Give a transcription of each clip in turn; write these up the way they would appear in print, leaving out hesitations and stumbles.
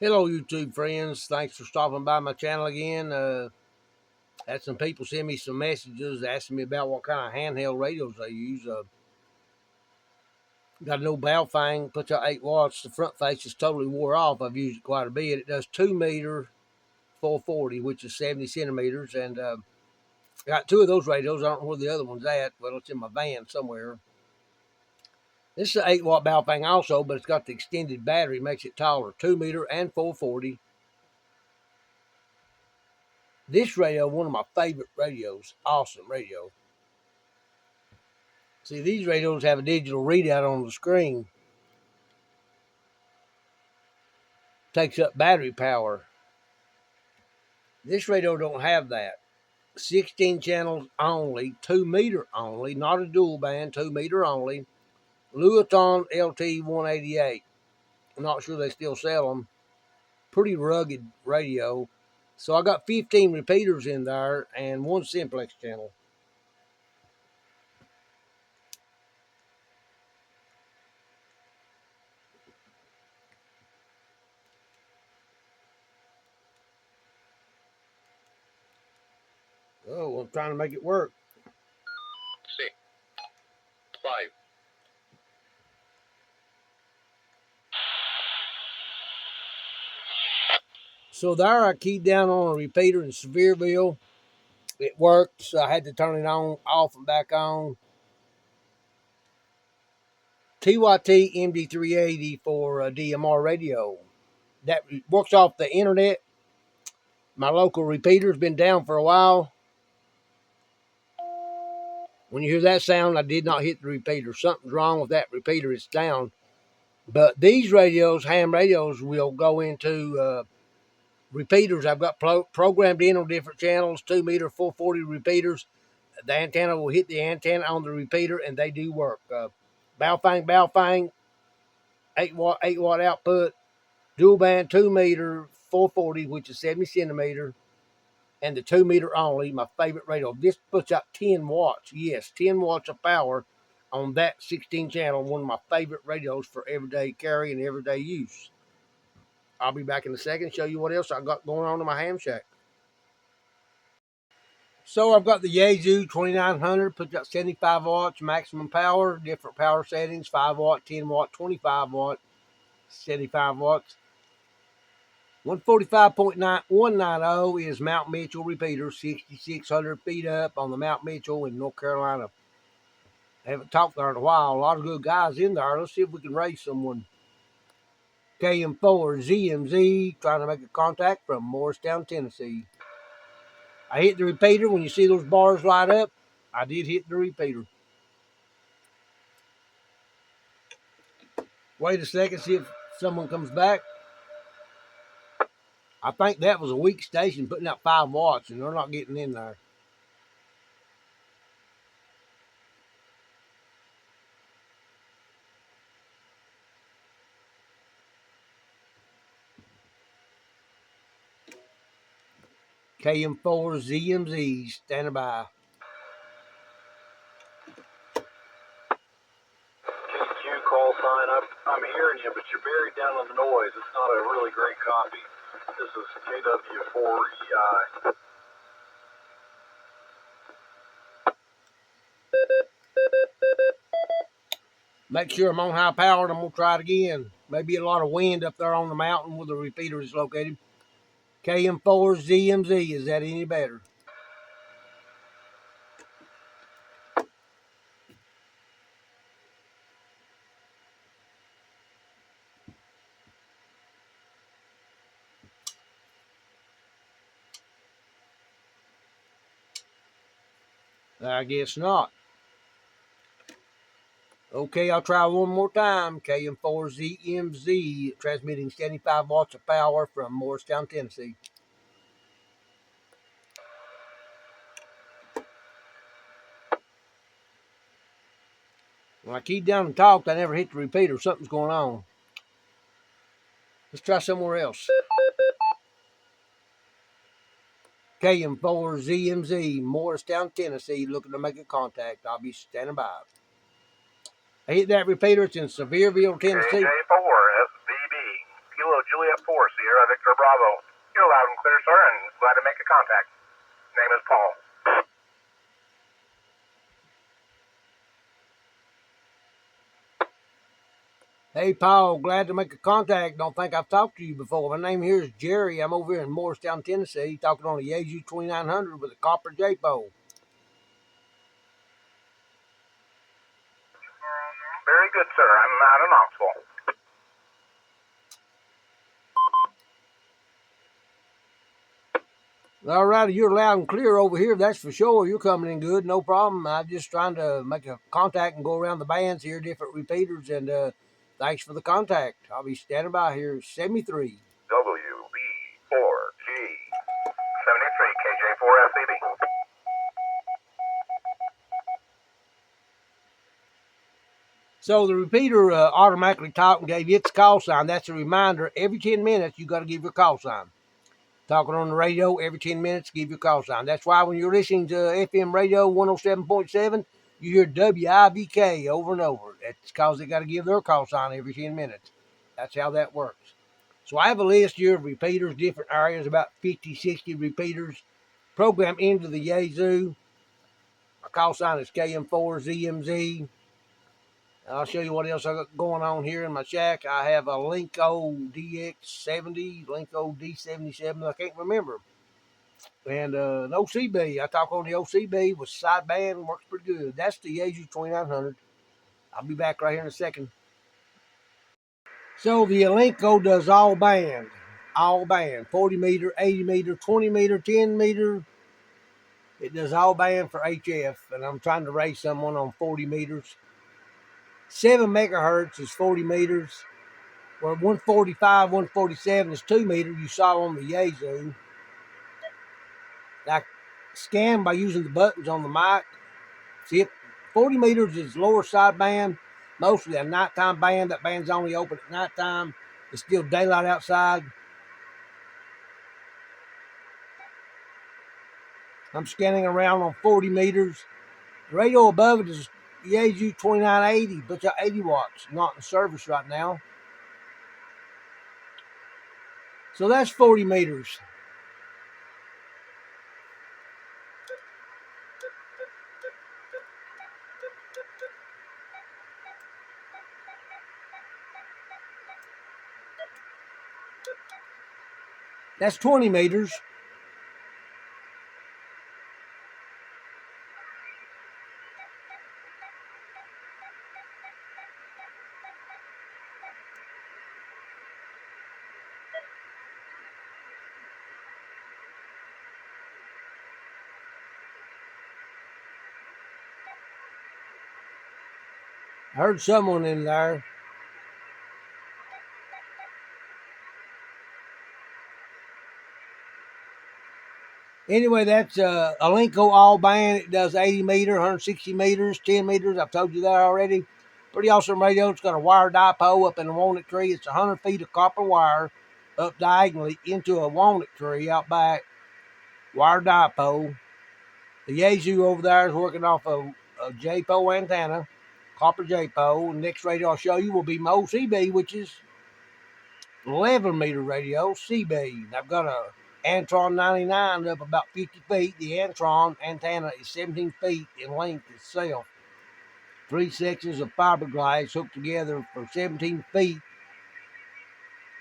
Hello, YouTube friends. Thanks for stopping by my channel again. Had some people send me some messages asking me about what kind of handheld radios they use. Got an old Baofeng, puts out 8 watts. The front face is totally wore off. I've used it quite a bit. It does 2 meter 440, which is 70 centimeters. And got 2 of those radios. I don't know where the other one's at. Well, it's in my van somewhere. This is an 8 watt Baofeng also, but it's got the extended battery, makes it taller. 2 meter and 440. This radio, one of my favorite radios. Awesome radio. See, these radios have a digital readout on the screen. Takes up battery power. This radio don't have that. 16 channels only, 2 meter only, not a dual band, 2 meter only. Lewiton LT 188. I'm not sure they still sell them. Pretty rugged radio. So I got 15 repeaters in there and 1 simplex channel. Oh, I'm trying to make it work. 6, 5. So there I keyed down on a repeater in Sevierville. It worked, so I had to turn it on, off, and back on. TYT MD380 for a DMR radio. That works off the internet. My local repeater's been down for a while. When you hear that sound, I did not hit the repeater. Something's wrong with that repeater. It's down. But these radios, ham radios, will go into repeaters. I've got programmed in on different channels, 2 meter 440 repeaters. The antenna will hit the antenna on the repeater, and they do work. Baofeng, 8 watt output, dual band, 2 meter 440, which is 70 centimeter, and the 2 meter only. My favorite radio. This puts out 10 watts. Yes, 10 watts of power on that 16 channel. One of my favorite radios for everyday carry and everyday use. I'll be back in a second, show you what else I got going on in my ham shack. So I've got the Yaesu 2900, puts out 75 watts, maximum power, different power settings, 5 watt, 10 watt, 25 watt, 75 watts. 145.190 is Mount Mitchell repeater, 6,600 feet up on the Mount Mitchell in North Carolina. I haven't talked there in a while. A lot of good guys in there. Let's see if we can raise someone. KM4 ZMZ, trying to make a contact from Morristown, Tennessee. I hit the repeater. When you see those bars light up, I did hit the repeater. Wait a second, see if someone comes back. I think that was a weak station putting out 5 watts, and they're not getting in there. KM4 ZMZ, standing by. KQ call sign. I'm hearing you, but you're buried down in the noise. It's not a really great copy. This is KW4EI. Make sure I'm on high power, and I'm going to try it again. Maybe a lot of wind up there on the mountain where the repeater is located. KM4 ZMZ, is that any better? I guess not. Okay, I'll try one more time. KM4 ZMZ, transmitting 75 watts of power from Morristown, Tennessee. When I keyed down and talked, I never hit the repeater. Something's going on. Let's try somewhere else. KM4 ZMZ, Morristown, Tennessee, looking to make a contact. I'll be standing by. I hit that repeater. It's in Sevierville, Tennessee. KJ4 SVB. Kilo Juliet 4 Sierra Victor Bravo. You're loud and clear, sir, and glad to make a contact. Name is Paul. Hey, Paul, glad to make a contact. Don't think I've talked to you before. My name here is Jerry. I'm over here in Morristown, Tennessee, talking on a Yaesu 2900 with a copper jpole. Very good, sir. I'm out in Knoxville. All right, you're loud and clear over here. That's for sure. You're coming in good. No problem. I'm just trying to make a contact and go around the bands here, different repeaters, and thanks for the contact. I'll be standing by here, 73. WB4G 73 KJ4FCB. So the repeater automatically talked and gave its call sign. That's a reminder. Every 10 minutes, you got to give your call sign. Talking on the radio, every 10 minutes, give your call sign. That's why when you're listening to FM radio 107.7, you hear WIVK over and over. That's because they got to give their call sign every 10 minutes. That's how that works. So I have a list here of repeaters, different areas, about 50, 60 repeaters programmed into the Yaesu. My call sign is KM4ZMZ. I'll show you what else I got going on here in my shack. I have a Linko DX70, Linko D77, I can't remember. And an OCB. I talk on the OCB with sideband, works pretty good. That's the Yaesu 2900. I'll be back right here in a second. So the Linko does all band, 40 meter, 80 meter, 20 meter, 10 meter. It does all band for HF, and I'm trying to raise someone on 40 meters. 7 megahertz is 40 meters. Where 145, 147 is 2 meters, you saw on the Yaesu. I scan by using the buttons on the mic. See, 40 meters is lower sideband, mostly a nighttime band. That band's only open at nighttime. It's still daylight outside. I'm scanning around on 40 meters. The radio above it is Yaesu 2980, but it's 80 watts, not in service right now. So that's 40 meters. That's 20 meters. I heard someone in there. Anyway, that's a Linko all band. It does 80 meter, 160 meters, 10 meters. I've told you that already. Pretty awesome radio. It's got a wire dipole up in a walnut tree. It's 100 feet of copper wire up diagonally into a walnut tree out back. Wire dipole. The Yaesu over there is working off a jpole antenna, copper jpole. The next radio I'll show you will be my OCB, which is 11 meter radio, CB. I've got a Antron 99 up about 50 feet. The Antron antenna is 17 feet in length itself. 3 sections of fiberglass hooked together for 17 feet.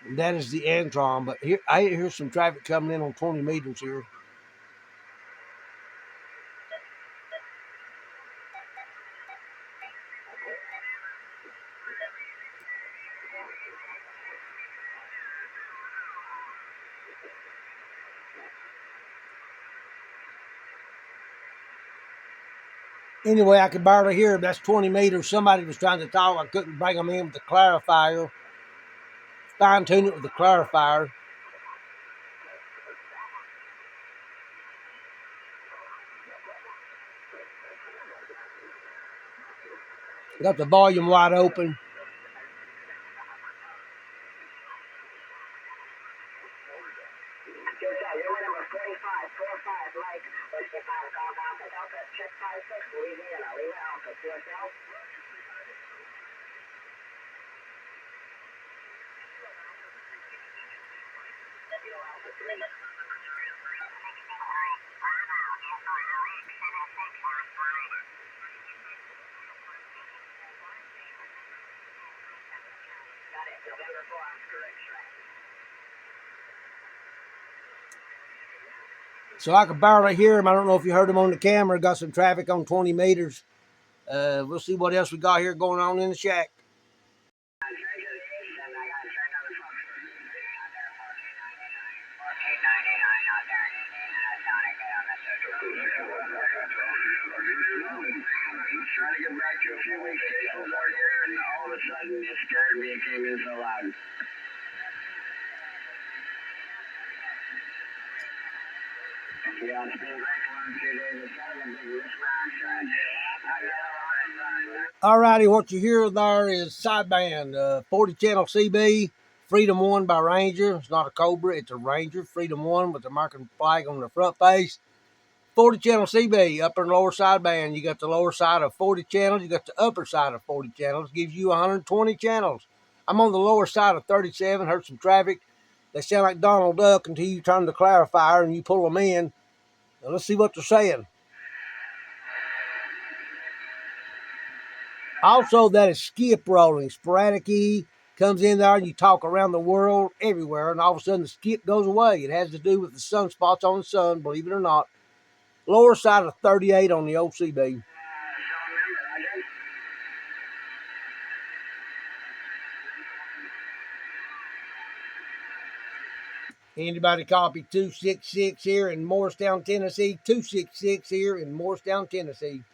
And that is the Antron. But here, I hear some traffic coming in on 20 meters here. Anyway, I could barely hear him. That's 20 meters. Somebody was trying to talk. I couldn't bring them in with the clarifier. Fine tune it with the clarifier. Got the volume wide open. So I could barely hear him. I don't know if you heard him on the camera. Got some traffic on 20 meters. We'll see what else we got here going on in the shack. Trying to get back to a few weeks stations out here, and all of a sudden it scared me. It came in so loud. Yeah, it's been great for a few days. It's kind of a big mismatch. Alrighty, what you hear there is sideband, 40 channel CB, Freedom 1 by Ranger. It's not a Cobra, it's a Ranger, Freedom 1 with the American flag on the front face. 40 channel CB, upper and lower sideband. You got the lower side of 40 channels, you got the upper side of 40 channels, gives you 120 channels. I'm on the lower side of 37, heard some traffic. They sound like Donald Duck until you turn the clarifier and you pull them in. Now let's see what they're saying. Also, that is skip rolling. Sporadic E comes in there and you talk around the world, everywhere, and all of a sudden the skip goes away. It has to do with the sunspots on the sun, believe it or not. Lower side of 38 on the OCB. Anybody copy 266 here in Morristown, Tennessee? 266 here in Morristown, Tennessee.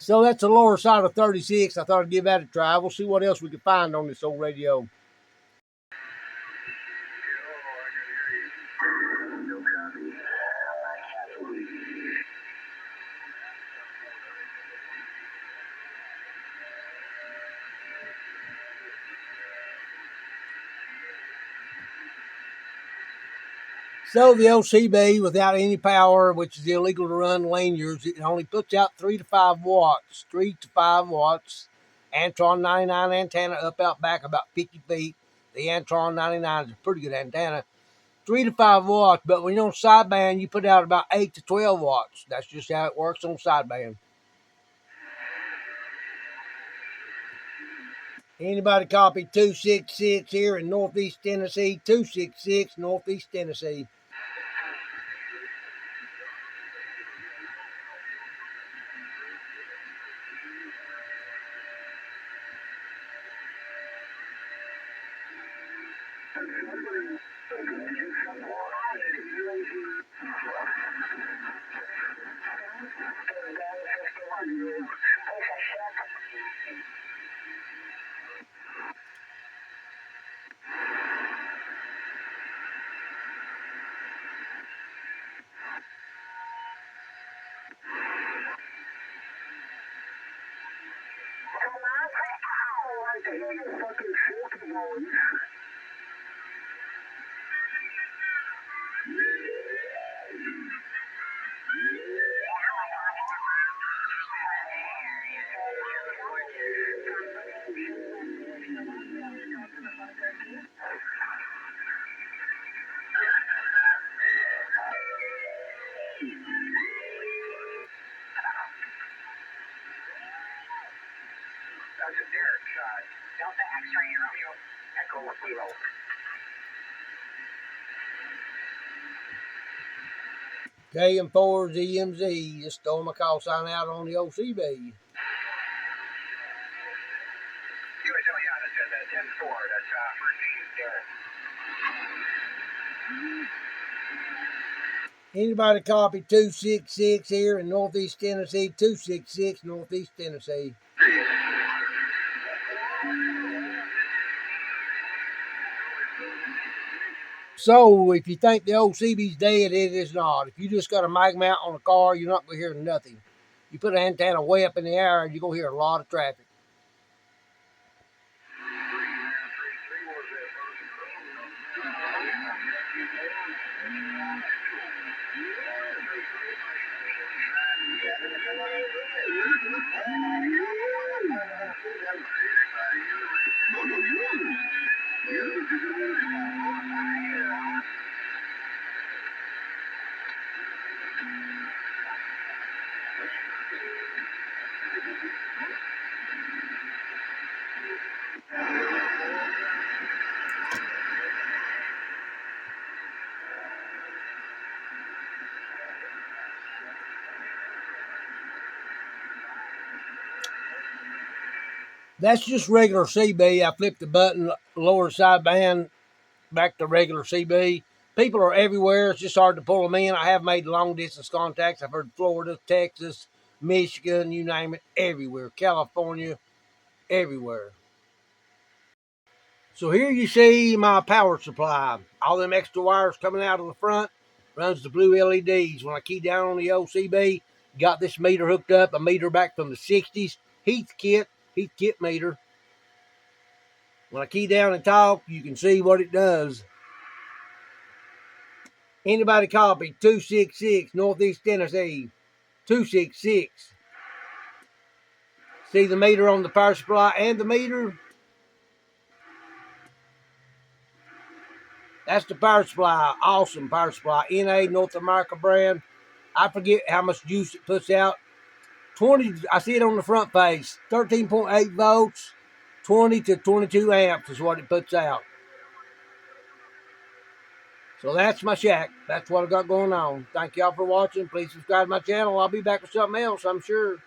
So that's the lower side of 36. I thought I'd give that a try. We'll see what else we can find on this old radio. So the OCB, without any power, which is illegal to run lanyards, it only puts out 3 to 5 watts. 3 to 5 watts. Antron 99 antenna up out back about 50 feet. The Antron 99 is a pretty good antenna. 3 to 5 watts, but when you're on sideband, you put out about 8 to 12 watts. That's just how it works on sideband. Anybody copy 266 here in Northeast Tennessee? 266 Northeast Tennessee. That's a Derek shot. Delta X-ray Romeo Echo Kilo. KM4 ZMZ, just stole my call sign out on the OCB. Yeah, that's 10-4. That's for Derek. Anybody copy 266 here in Northeast Tennessee? 266 Northeast Tennessee. So if you think the OCB's dead, it is not. If you just got a mag mount on a car, you're not going to hear nothing. You put an antenna way up in the air, you're going to hear a lot of traffic. That's just regular CB. I flipped the button, lower sideband, back to regular CB. People are everywhere. It's just hard to pull them in. I have made long distance contacts. I've heard Florida, Texas, Michigan, you name it, everywhere. California, everywhere. So here you see my power supply. All them extra wires coming out of the front runs the blue LEDs. When I key down on the OCB, got this meter hooked up, a meter back from the 60s, Heath kit meter. When I key down and talk, you can see what it does. Anybody copy? 266, Northeast Tennessee. 266. See the meter on the power supply and the meter? That's the power supply. Awesome power supply. NA North America brand. I forget how much juice it puts out. 20, I see it on the front page. 13.8 volts, 20 to 22 amps is what it puts out. So that's my shack. That's what I got going on. Thank y'all for watching. Please subscribe to my channel. I'll be back with something else, I'm sure.